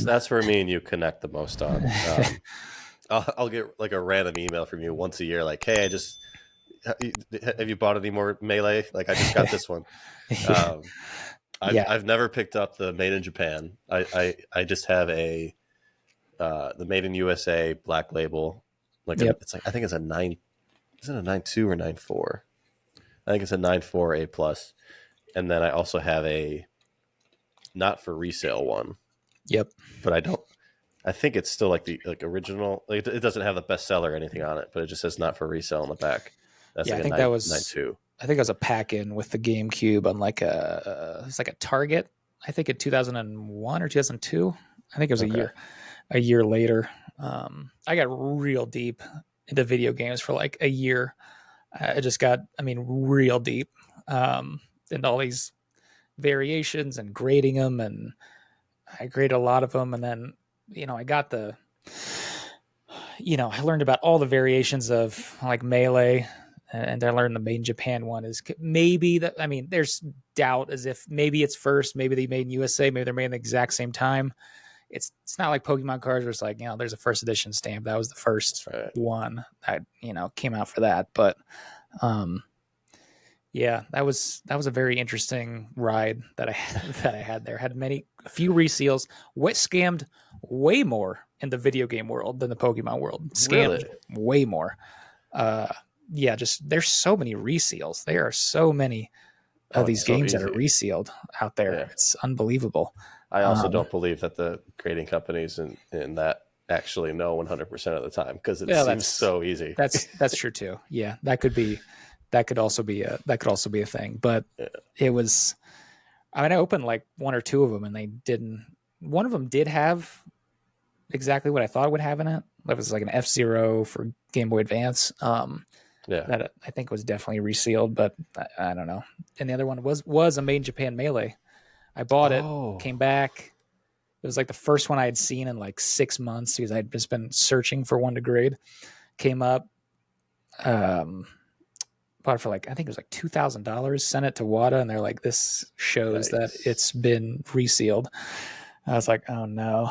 that's where me and you connect the most on. I'll get like a random email from you once a year, like, "Hey, have you bought any more Melee? Like, I just got this one." I've never picked up the Made in Japan. I just have the Made in USA Black Label. Like it's like, I think it's a 9. Is it a 9.2 or 9.4? I think it's a 9.4 A+. And then I also have a not for resale one. Yep. But I think it's still like the original. Like it doesn't have the bestseller or anything on it, but it just says not for resale on the back. That's like I think that was 9.2. I think it was a pack in with the GameCube on like it's like a Target. I think in 2001 or 2002. I think it was a year later. I got real deep into video games for like a year. I just got, real deep into all these variations and grading them, and I graded a lot of them. And then, I got I learned about all the variations of like Melee, and I learned the Made in Japan one is maybe that. There's doubt as if maybe it's first, maybe they made in USA, maybe they're made in the exact same time. It's not like Pokemon cards where it's like, there's a first edition stamp. That was the first one that, came out for that. But, that was a very interesting ride that I had there. Had a few reseals. Scammed way more in the video game world than the Pokemon world. Scammed way more. Just there's so many reseals. There are so many of these games that are resealed out there. Yeah. It's unbelievable. I also don't believe that the grading companies in that actually know 100% of the time, because it seems so easy. That's true too. Yeah, that could also be a thing. But it was. I opened like one or two of them, and they didn't. One of them did have exactly what I thought it would have in it. That was like an F-Zero for Game Boy Advance. That I think was definitely resealed, but I don't know. And the other one was a Made in Japan Melee. I bought it, came back. It was like the first one I had seen in like 6 months because I'd just been searching for one to grade. Came up, bought it for like, I think it was like $2,000. Sent it to WADA, and they're like, "This shows that it's been resealed." I was like, "Oh no!"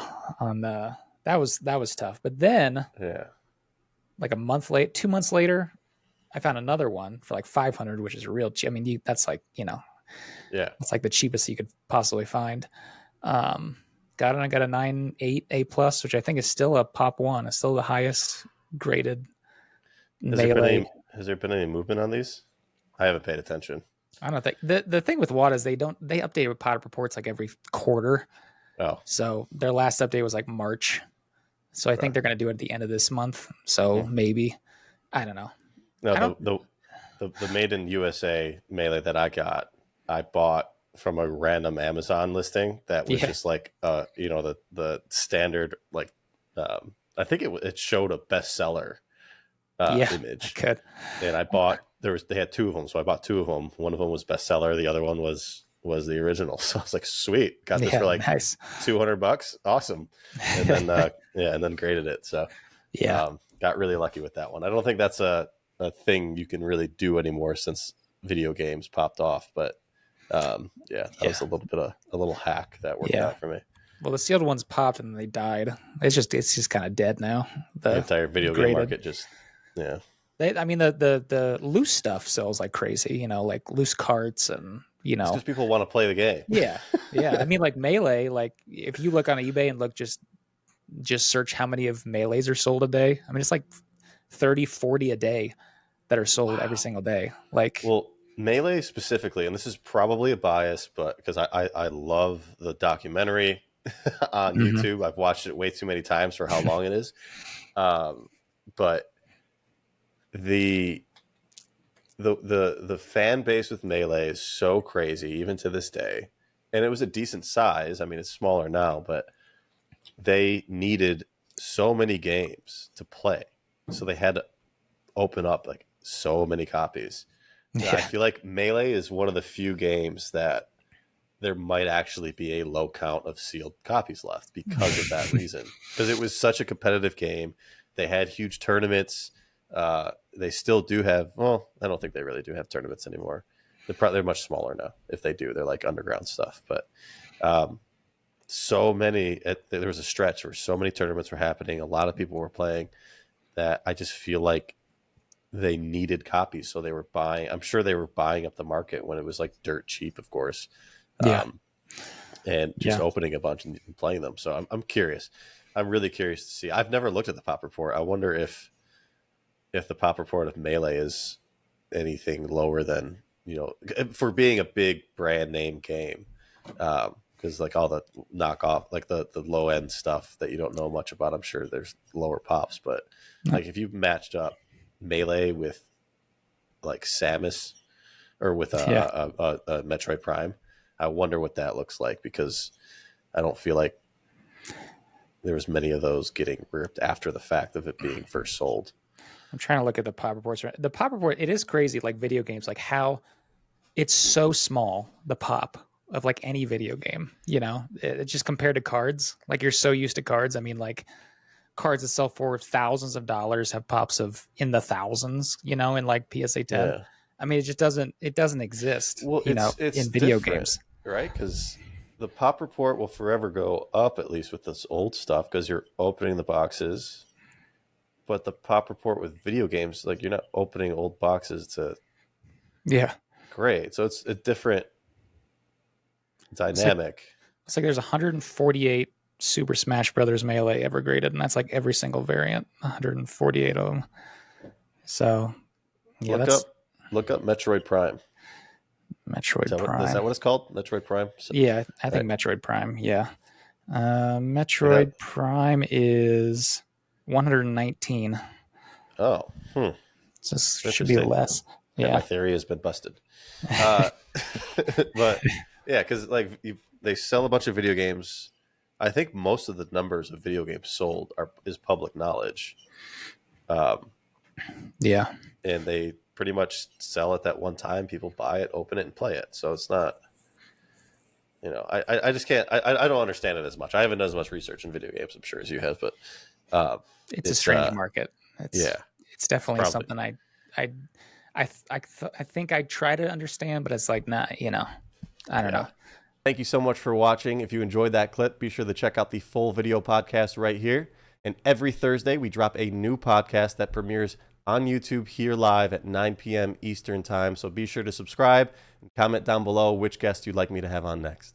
That was tough. But then, like 2 months later, I found another one for like $500, which is real cheap. That's like, it's like the cheapest you could possibly find. I got a 9.8 A+, which I think is still a Pop 1. It's still the highest graded Melee. Has there been any movement on these? I haven't paid attention. I don't think the thing with WADA is they update with product reports like every quarter. Oh, so their last update was like March. So I think they're going to do it at the end of this month. So maybe, I don't know. No, the Made in USA Melee that I bought from a random Amazon listing that was just like, the standard, like, I think it showed a bestseller image. Good. And I bought, they had two of them. So I bought two of them. One of them was bestseller. The other one was the original. So I was like, sweet. Got this for like nice. $200. Awesome. And then, and then graded it. So got really lucky with that one. I don't think that's a thing you can really do anymore since video games popped off. But that was a little hack that worked out for me. Well, the sealed ones popped and they died. It's just kind of dead now. The entire video game market just the loose stuff sells like crazy. Like loose carts and it's because people want to play the game. Yeah. Like Melee. Like if you look on eBay and look, just search how many of Melees are sold a day. It's like 30, 40 a day that are sold every single day. Like, well, Melee specifically, and this is probably a bias, but because I love the documentary on YouTube. I've watched it way too many times for how long it is. But the fan base with Melee is so crazy, even to this day. And it was a decent size. It's smaller now, but they needed so many games to play. So they had to open up like so many copies. Yeah. I feel like Melee is one of the few games that there might actually be a low count of sealed copies left because of that reason. Because it was such a competitive game. They had huge tournaments. They still do have, well, I don't think they really do have tournaments anymore. They're much smaller now. If they do, they're like underground stuff. But so many. There was a stretch where so many tournaments were happening. A lot of people were playing that I just feel like they needed copies, so they were buying. I'm sure they were buying up the market when it was like dirt cheap, of course. Yeah. And just Yeah. opening a bunch and playing them. So I'm curious. I'm really curious to see. I've never looked at the pop report. I wonder if the pop report of Melee is anything lower than, for being a big brand name game. Because like all the knockoff, like the low end stuff that you don't know much about, I'm sure there's lower pops. But like if you matched up Melee with like Samus or with a Metroid Prime, I wonder what that looks like, because I don't feel like there was many of those getting ripped after the fact of it being first sold. I'm trying to look at the pop reports. The pop report, it is crazy, like video games, like how it's so small, the pop of like any video game, it's just compared to cards. Like you're so used to cards. I mean, like cards that sell for thousands of dollars have pops of in the thousands, in like PSA 10. Yeah. I mean, it doesn't exist, Well, it's in video different, games. right? Because the pop report will forever go up, at least with this old stuff, because you're opening the boxes. But the pop report with video games, like you're not opening old boxes to grade. So it's a different dynamic. It's like there's 148 Super Smash Brothers Melee ever graded, and that's like every single variant, 148 of them. So yeah, look up Metroid Prime. Metroid Prime. Is that what it's called? Metroid Prime? Yeah, I think Metroid Prime. Yeah. Metroid Prime is 119. Oh. So this should be less. Yeah. My theory has been busted. But yeah, because like they sell a bunch of video games. I think most of the numbers of video games sold is public knowledge. Yeah. And they pretty much sell it that one time. People buy it, open it, and play it. So it's not, I just can't, I don't understand it as much. I haven't done as much research in video games, I'm sure, as you have, but it's a strange market. It's definitely something I think I try to understand, but it's like, nah, I don't know. Thank you so much for watching. If you enjoyed that clip, be sure to check out the full video podcast right here. And every Thursday, we drop a new podcast that premieres on YouTube here live at 9 p.m. Eastern time. So be sure to subscribe and comment down below which guest you'd like me to have on next.